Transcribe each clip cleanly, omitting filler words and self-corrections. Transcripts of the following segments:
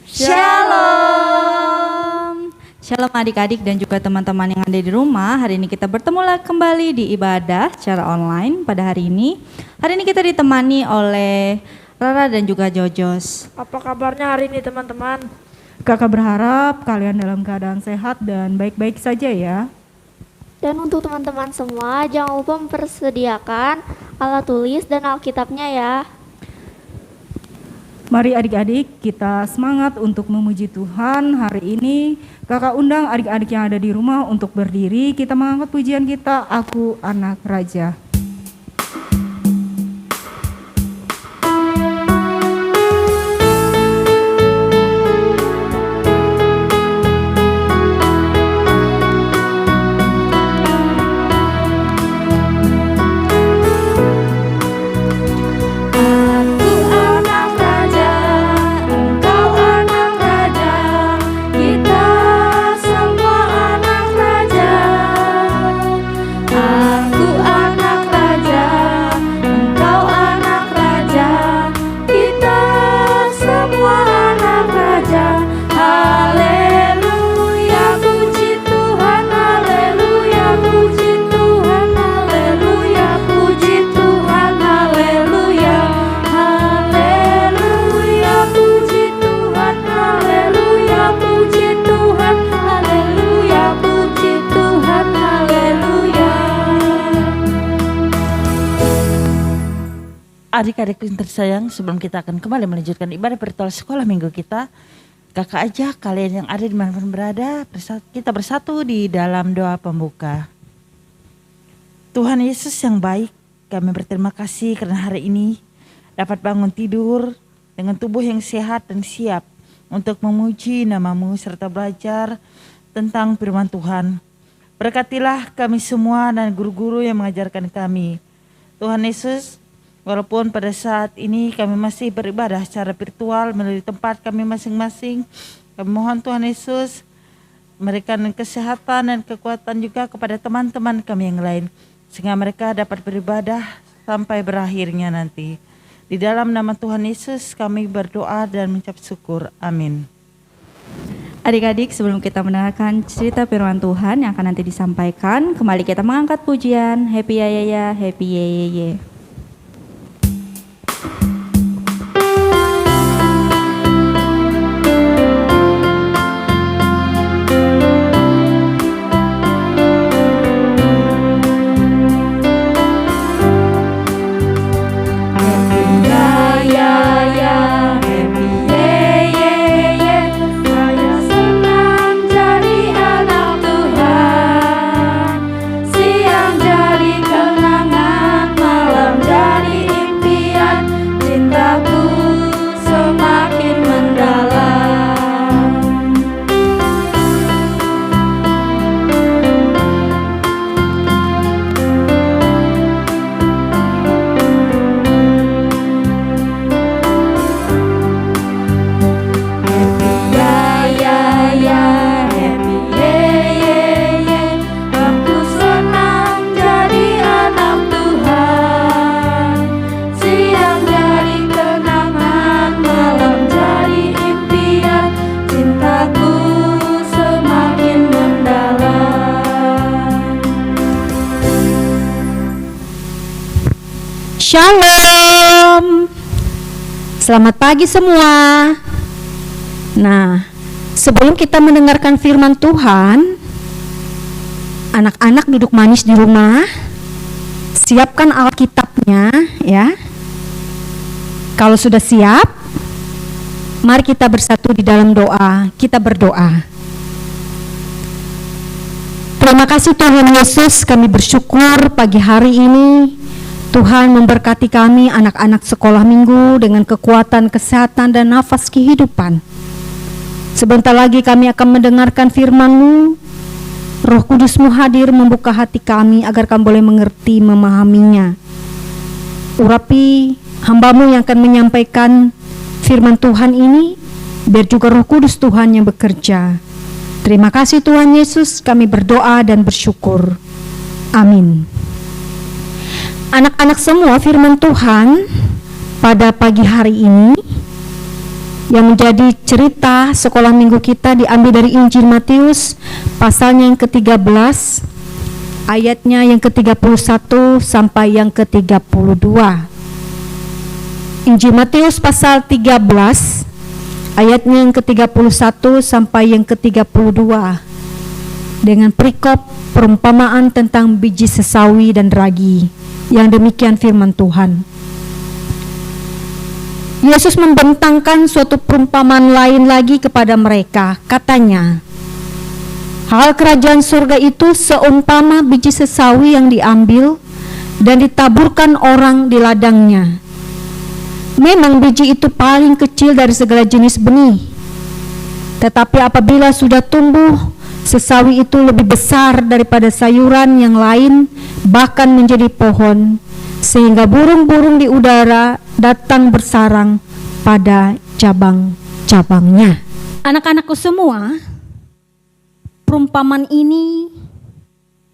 Shalom. Shalom adik-adik dan juga teman-teman yang ada di rumah. Hari ini kita bertemu lagi kembali di ibadah secara online pada hari ini. Hari ini kita ditemani oleh Rara dan juga Jojos. Apa kabarnya hari ini teman-teman? Kakak berharap kalian dalam keadaan sehat dan baik-baik saja ya. Dan untuk teman-teman semua, jangan lupa mempersediakan alat tulis dan Alkitabnya ya. Mari adik-adik kita semangat untuk memuji Tuhan. Hari ini kakak undang adik-adik yang ada di rumah untuk berdiri. Kita mengangkat pujian kita, Aku Anak Raja. Adik-adik yang tersayang, sebelum kita akan kembali melanjutkan ibadah virtual sekolah minggu kita, kakak ajak kalian yang ada di mana-mana berada, kita bersatu di dalam doa pembuka. Tuhan Yesus yang baik, kami berterima kasih karena hari ini dapat bangun tidur dengan tubuh yang sehat dan siap untuk memuji nama-Mu serta belajar tentang firman Tuhan. Berkatilah kami semua dan guru-guru yang mengajarkan kami. Tuhan Yesus, walaupun pada saat ini kami masih beribadah secara virtual melalui tempat kami masing-masing, kami mohon Tuhan Yesus memberikan kesehatan dan kekuatan juga kepada teman-teman kami yang lain, sehingga mereka dapat beribadah sampai berakhirnya nanti. Di dalam nama Tuhan Yesus kami berdoa dan mengucap syukur. Amin. Adik-adik, sebelum kita mendengarkan cerita firman Tuhan yang akan nanti disampaikan, kembali kita mengangkat pujian Happy Ya Ya Ya, Happy Ye Ye Ye. Shalom. Selamat pagi semua. Nah, sebelum kita mendengarkan firman Tuhan, anak-anak duduk manis di rumah, siapkan Alkitabnya ya. Kalau sudah siap, mari kita bersatu di dalam doa. Kita berdoa. Terima kasih Tuhan Yesus, kami bersyukur pagi hari ini Tuhan memberkati kami anak-anak sekolah minggu dengan kekuatan, kesehatan, dan nafas kehidupan. Sebentar lagi kami akan mendengarkan firman-Mu. Roh Kudus-Mu hadir membuka hati kami agar kami boleh mengerti, memahaminya. Urapi hamba-Mu yang akan menyampaikan firman Tuhan ini, biar juga Roh Kudus Tuhan yang bekerja. Terima kasih Tuhan Yesus, kami berdoa dan bersyukur. Amin. Anak-anak semua, firman Tuhan pada pagi hari ini yang menjadi cerita sekolah minggu kita diambil dari Injil Matius pasalnya yang ke-13, ayatnya yang ke-31 sampai yang ke-32. Injil Matius pasal 13, ayatnya yang ke-31 sampai yang ke-32, dengan perikop perumpamaan tentang biji sesawi dan ragi. Yang demikian firman Tuhan. Yesus membentangkan suatu perumpamaan lain lagi kepada mereka. Katanya, hal kerajaan surga itu seumpama biji sesawi yang diambil dan ditaburkan orang di ladangnya. Memang biji itu paling kecil dari segala jenis benih. Tetapi apabila sudah tumbuh, sesawi itu lebih besar daripada sayuran yang lain, bahkan menjadi pohon, sehingga burung-burung di udara datang bersarang pada cabang-cabangnya. Anak-anakku semua, perumpamaan ini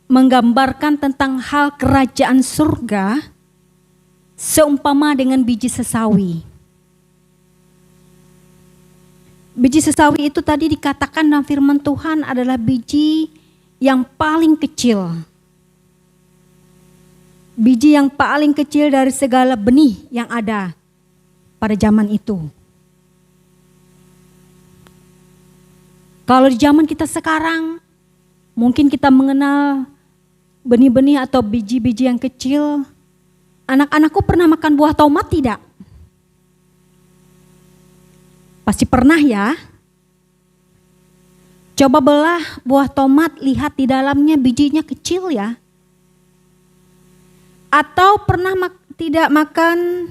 menggambarkan tentang hal kerajaan surga seumpama dengan biji sesawi. Biji sesawi itu tadi dikatakan dalam firman Tuhan adalah biji yang paling kecil. Biji yang paling kecil dari segala benih yang ada pada zaman itu. Kalau di zaman kita sekarang, mungkin kita mengenal benih-benih atau biji-biji yang kecil. Anak-anakku pernah makan buah tomat tidak? Pasti pernah ya. Coba belah buah tomat, lihat di dalamnya bijinya kecil ya. Atau pernah tidak makan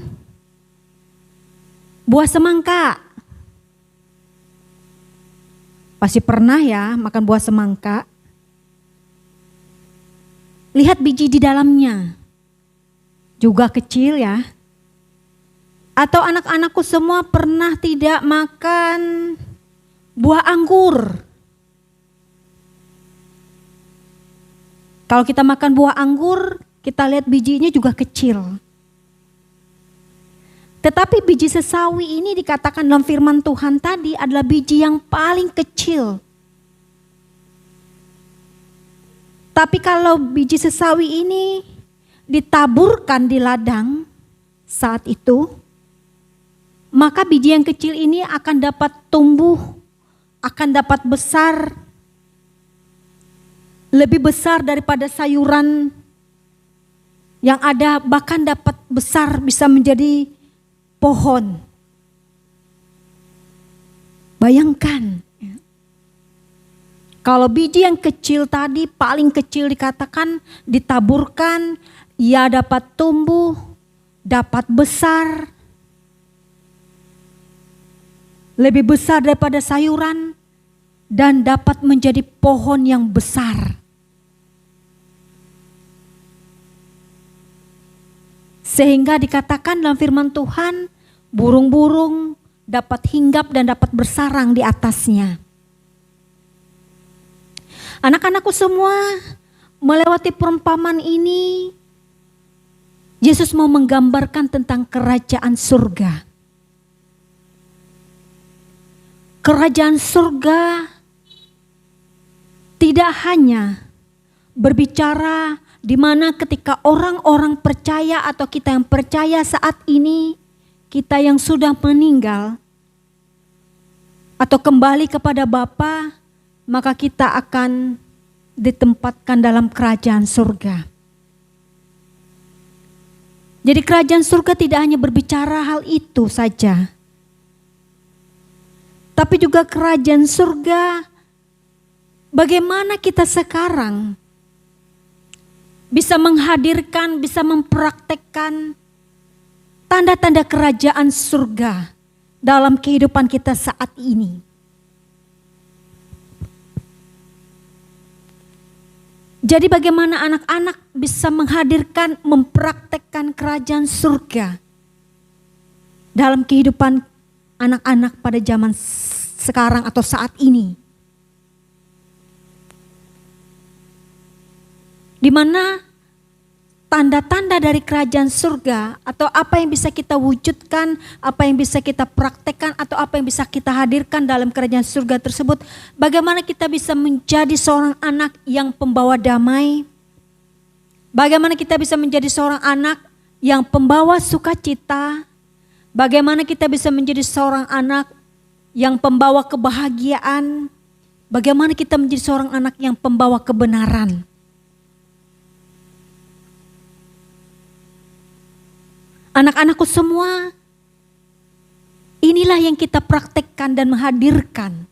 buah semangka? Pasti pernah ya makan buah semangka. Lihat biji di dalamnya. Juga kecil ya. Atau anak-anakku semua pernah tidak makan buah anggur? Kalau kita makan buah anggur, kita lihat bijinya juga kecil. Tetapi biji sesawi ini dikatakan dalam firman Tuhan tadi adalah biji yang paling kecil. Tapi kalau biji sesawi ini ditaburkan di ladang saat itu, maka biji yang kecil ini akan dapat tumbuh, akan dapat besar, lebih besar daripada sayuran yang ada, bahkan dapat besar bisa menjadi pohon. Bayangkan, kalau biji yang kecil tadi, paling kecil dikatakan ditaburkan, ia dapat tumbuh, dapat besar, lebih besar daripada sayuran, dan dapat menjadi pohon yang besar. Sehingga dikatakan dalam firman Tuhan, burung-burung dapat hinggap dan dapat bersarang di atasnya. Anak-anakku semua, melewati perumpamaan ini, Yesus mau menggambarkan tentang kerajaan surga. Kerajaan surga tidak hanya berbicara di mana ketika orang-orang percaya atau kita yang percaya saat ini, kita yang sudah meninggal atau kembali kepada Bapa, maka kita akan ditempatkan dalam kerajaan surga. Jadi kerajaan surga tidak hanya berbicara hal itu saja, tapi juga kerajaan surga bagaimana kita sekarang bisa menghadirkan, bisa mempraktekkan tanda-tanda kerajaan surga dalam kehidupan kita saat ini. Jadi bagaimana anak-anak bisa menghadirkan, mempraktekkan kerajaan surga dalam kehidupan anak-anak pada zaman sekarang atau saat ini. Di mana tanda-tanda dari kerajaan surga, atau apa yang bisa kita wujudkan, apa yang bisa kita praktekkan, atau apa yang bisa kita hadirkan dalam kerajaan surga tersebut. Bagaimana kita bisa menjadi seorang anak yang pembawa damai, bagaimana kita bisa menjadi seorang anak yang pembawa sukacita, bagaimana kita bisa menjadi seorang anak yang pembawa kebahagiaan, bagaimana kita menjadi seorang anak yang pembawa kebenaran. Anak-anakku semua, inilah yang kita praktekkan dan menghadirkan.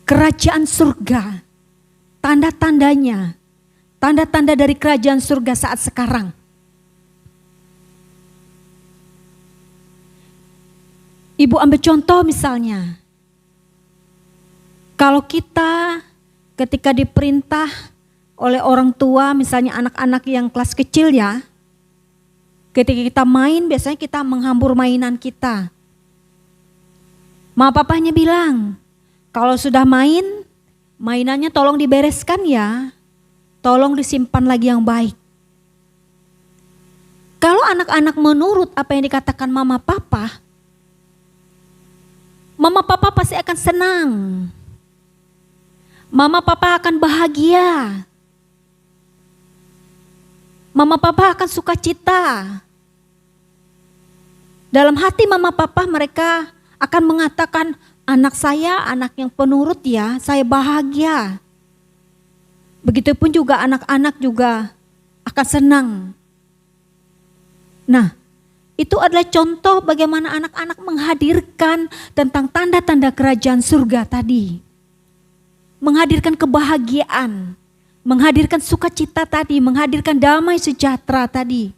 Kerajaan surga, tanda-tandanya, tanda-tanda dari kerajaan surga saat sekarang. Ibu ambil contoh misalnya, kalau kita ketika diperintah oleh orang tua, misalnya anak-anak yang kelas kecil ya, ketika kita main, biasanya kita menghambur mainan kita. Mama papanya bilang, kalau sudah main, mainannya tolong dibereskan ya. Tolong disimpan lagi yang baik. Kalau anak-anak menurut apa yang dikatakan mama papa pasti akan senang. Mama papa akan bahagia. Mama papa akan sukacita. Dalam hati mama papa mereka akan mengatakan, anak saya anak yang penurut ya, saya bahagia. Begitupun juga anak-anak juga akan senang. Nah, itu adalah contoh bagaimana anak-anak menghadirkan tentang tanda-tanda kerajaan surga tadi. Menghadirkan kebahagiaan, menghadirkan sukacita tadi, menghadirkan damai sejahtera tadi.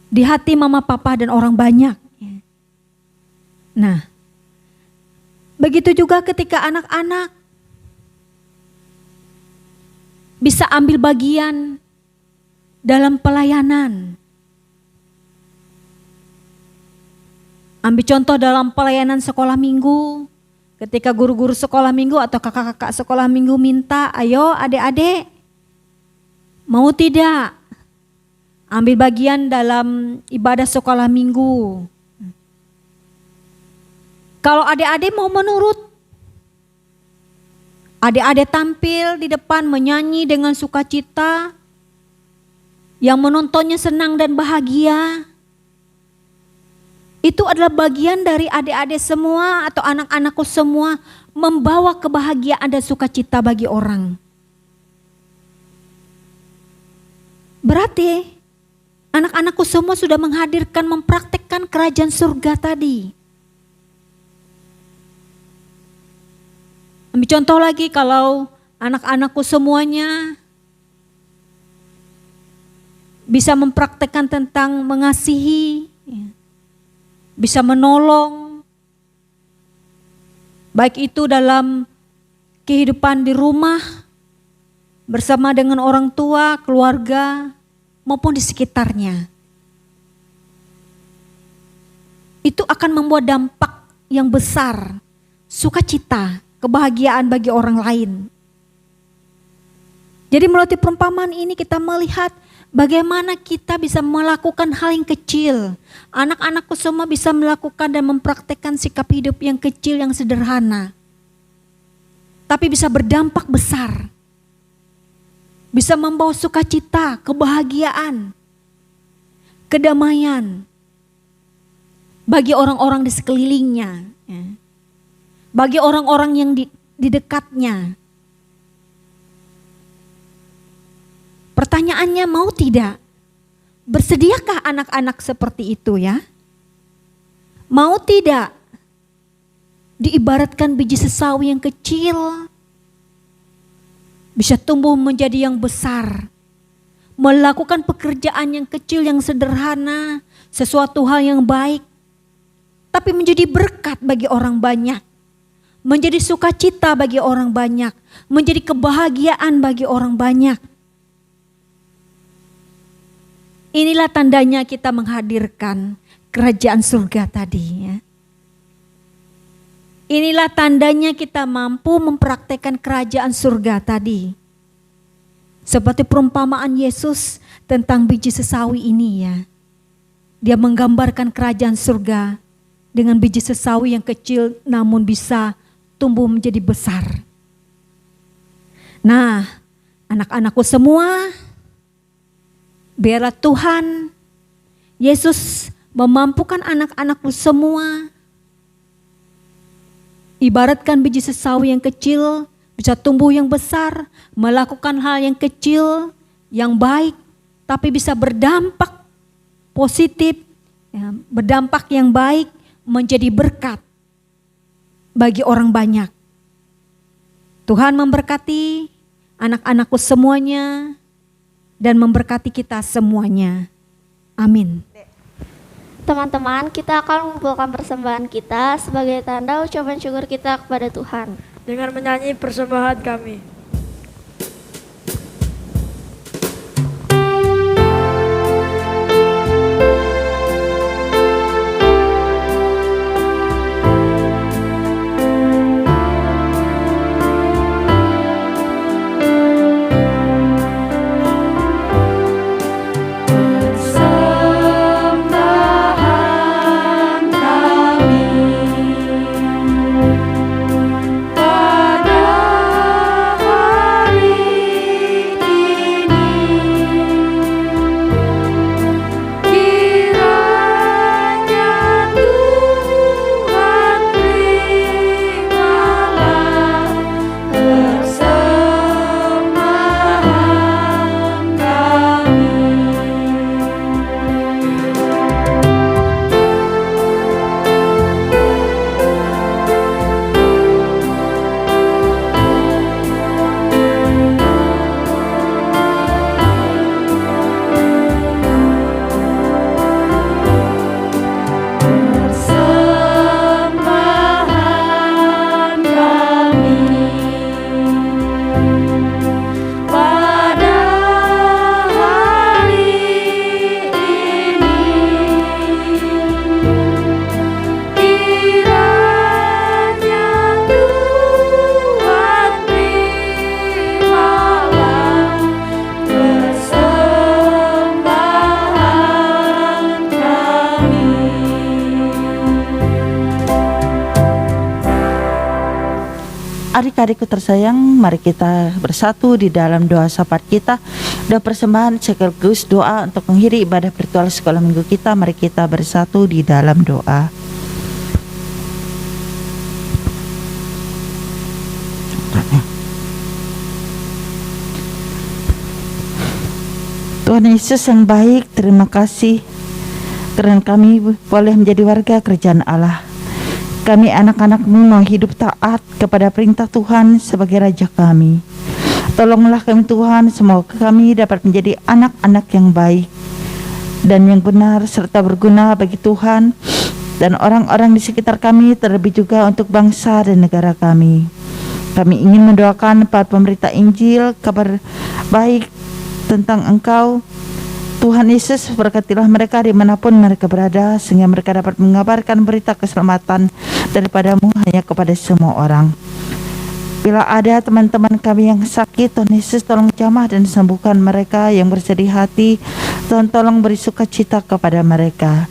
Di hati mama papa dan orang banyak. Nah, begitu juga ketika anak-anak bisa ambil bagian dalam pelayanan. Ambil contoh dalam pelayanan sekolah minggu, ketika guru-guru sekolah minggu atau kakak-kakak sekolah minggu minta, ayo adik-adik, mau tidak ambil bagian dalam ibadah sekolah minggu. Kalau adik-adik mau menurut, adik-adik tampil di depan menyanyi dengan sukacita, yang menontonnya senang dan bahagia. Itu adalah bagian dari adik-adik semua atau anak-anakku semua membawa kebahagiaan dan sukacita bagi orang. Berarti anak-anakku semua sudah menghadirkan, mempraktekkan kerajaan surga tadi. Ambil contoh lagi, kalau anak-anakku semuanya bisa mempraktekkan tentang mengasihi, bisa menolong, baik itu dalam kehidupan di rumah, bersama dengan orang tua, keluarga, maupun di sekitarnya. Itu akan membuat dampak yang besar, sukacita, kebahagiaan bagi orang lain. Jadi melalui perumpamaan ini kita melihat bagaimana kita bisa melakukan hal yang kecil. Anak-anakku semua bisa melakukan dan mempraktekkan sikap hidup yang kecil, yang sederhana. Tapi bisa berdampak besar. Bisa membawa sukacita, kebahagiaan, kedamaian bagi orang-orang di sekelilingnya, bagi orang-orang yang di dekatnya. Pertanyaannya, mau tidak? Bersediakah anak-anak seperti itu ya? Mau tidak diibaratkan biji sesawi yang kecil bisa tumbuh menjadi yang besar, melakukan pekerjaan yang kecil, yang sederhana, sesuatu hal yang baik, tapi menjadi berkat bagi orang banyak, menjadi sukacita bagi orang banyak, menjadi kebahagiaan bagi orang banyak. Inilah tandanya kita menghadirkan kerajaan surga tadi ya. Inilah tandanya kita mampu mempraktekkan kerajaan surga tadi. Seperti perumpamaan Yesus tentang biji sesawi ini ya. Dia menggambarkan kerajaan surga dengan biji sesawi yang kecil namun bisa tumbuh menjadi besar. Nah, anak-anakku semua, biarlah Tuhan Yesus memampukan anak-anakku semua. Ibaratkan biji sesawi yang kecil bisa tumbuh yang besar, melakukan hal yang kecil, yang baik, tapi bisa berdampak positif, ya, berdampak yang baik, menjadi berkat bagi orang banyak. Tuhan memberkati anak-anakku semuanya dan memberkati kita semuanya. Amin. Teman-teman, kita akan mengumpulkan persembahan kita sebagai tanda ucapan syukur kita kepada Tuhan. Dengan menyanyi persembahan kami. Adik-adikku tersayang, mari kita bersatu di dalam doa syafaat kita. Doa persembahan sekaligus doa untuk mengakhiri ibadah virtual sekolah minggu kita. Mari kita bersatu di dalam doa. Tuhan Yesus yang baik, terima kasih karena kami boleh menjadi warga kerajaan Allah. Kami anak-anak-Mu mau hidup taat kepada perintah Tuhan sebagai Raja kami. Tolonglah kami Tuhan, semoga kami dapat menjadi anak-anak yang baik dan yang benar serta berguna bagi Tuhan dan orang-orang di sekitar kami, terlebih juga untuk bangsa dan negara kami. Kami ingin mendoakan para pemberita Injil, kabar baik tentang Engkau. Tuhan Yesus, berkatilah mereka dimanapun mereka berada, sehingga mereka dapat mengabarkan berita keselamatan daripada-Mu hanya kepada semua orang. Bila ada teman-teman kami yang sakit, Tuhan Yesus tolong jamah dan sembuhkan mereka. Yang bersedih hati, Tuhan tolong beri sukacita kepada mereka.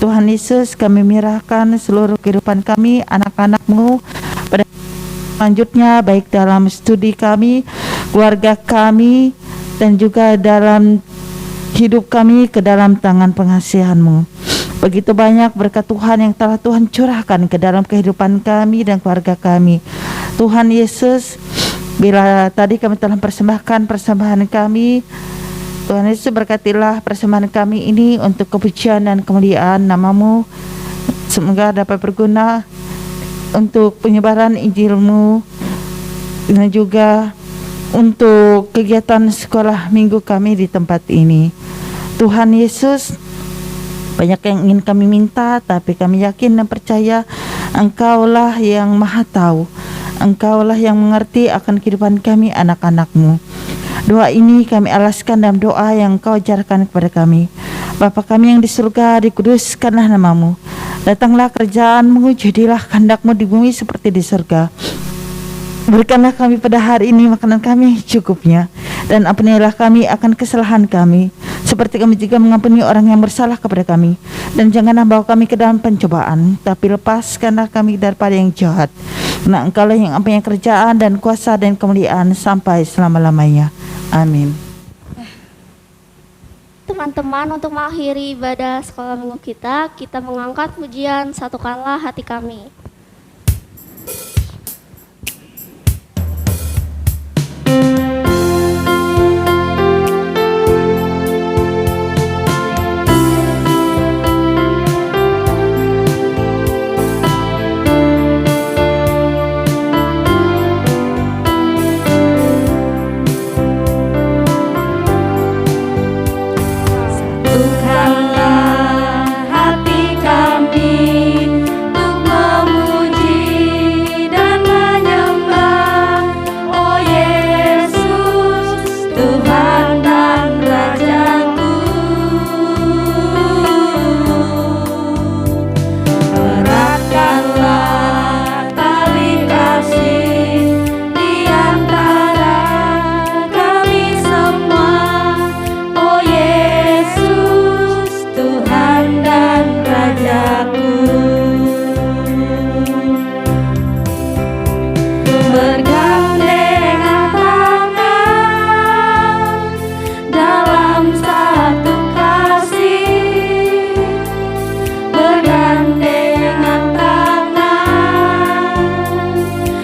Tuhan Yesus, kami menyerahkan seluruh kehidupan kami, anak-anak-Mu pada selanjutnya, baik dalam studi kami, keluarga kami, dan juga dalam hidup kami ke dalam tangan pengasihan-Mu. Begitu banyak berkat Tuhan yang telah Tuhan curahkan ke dalam kehidupan kami dan keluarga kami. Tuhan Yesus, bila tadi kami telah persembahkan persembahan kami, Tuhan Yesus berkatilah persembahan kami ini untuk kepujian dan kemuliaan nama-Mu. Semoga dapat berguna untuk penyebaran Injil-Mu dan juga untuk kegiatan sekolah minggu kami di tempat ini. Tuhan Yesus, banyak yang ingin kami minta, tapi kami yakin dan percaya Engkaulah yang Maha Tahu. Engkaulah yang mengerti akan kehidupan kami anak-anak-Mu. Doa ini kami alaskan dalam doa yang Engkau ajarkan kepada kami. Bapa kami yang di surga, dikuduskanlah nama-Mu. Datanglah kerajaan-Mu, jadilah kehendak-Mu di bumi seperti di surga. Berikanlah kami pada hari ini makanan kami cukupnya, dan ampunilah kami akan kesalahan kami, seperti kami juga mengampuni orang yang bersalah kepada kami. Dan janganlah bawa kami ke dalam pencobaan, tapi lepaskanlah kami daripada yang jahat. Karena Engkaulah yang mempunyai kerajaan dan kuasa dan kemuliaan sampai selama-lamanya. Amin. Teman-teman, untuk mengakhiri ibadah sekolah minggu kita mengangkat pujian Satukanlah Hati Kami. Satukanlah hati kami untuk memuji dan menyembah, oh Yesus, Tuhan dan Rajaku. Eratkanlah tali kasih di antara kami semua, oh Yesus, Tuhan dan Rajaku. Bergandengan tangan dalam satu kasih, bergandengan tangan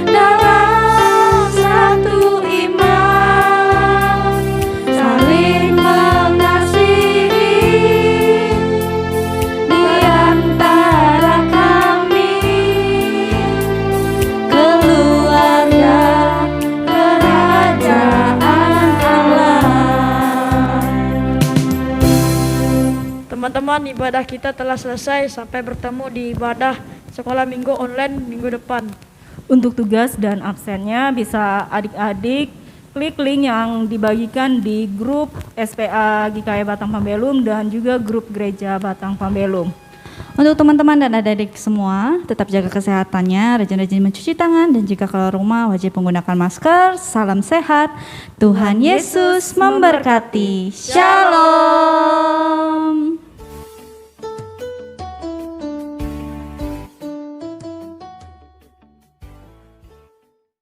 dalam satu iman, saling mengasihi di antara kami, keluarga kerajaan Allah. Teman-teman, ibadah kita telah selesai. Sampai bertemu di ibadah sekolah minggu online minggu depan. Untuk tugas dan absennya bisa adik-adik klik link yang dibagikan di grup SPA GKI Batang Pambelum dan juga grup Gereja Batang Pambelum. Untuk teman-teman dan adik-adik semua, tetap jaga kesehatannya, rajin-rajin mencuci tangan, dan jika keluar rumah wajib menggunakan masker. Salam sehat, Tuhan Yesus memberkati. Shalom.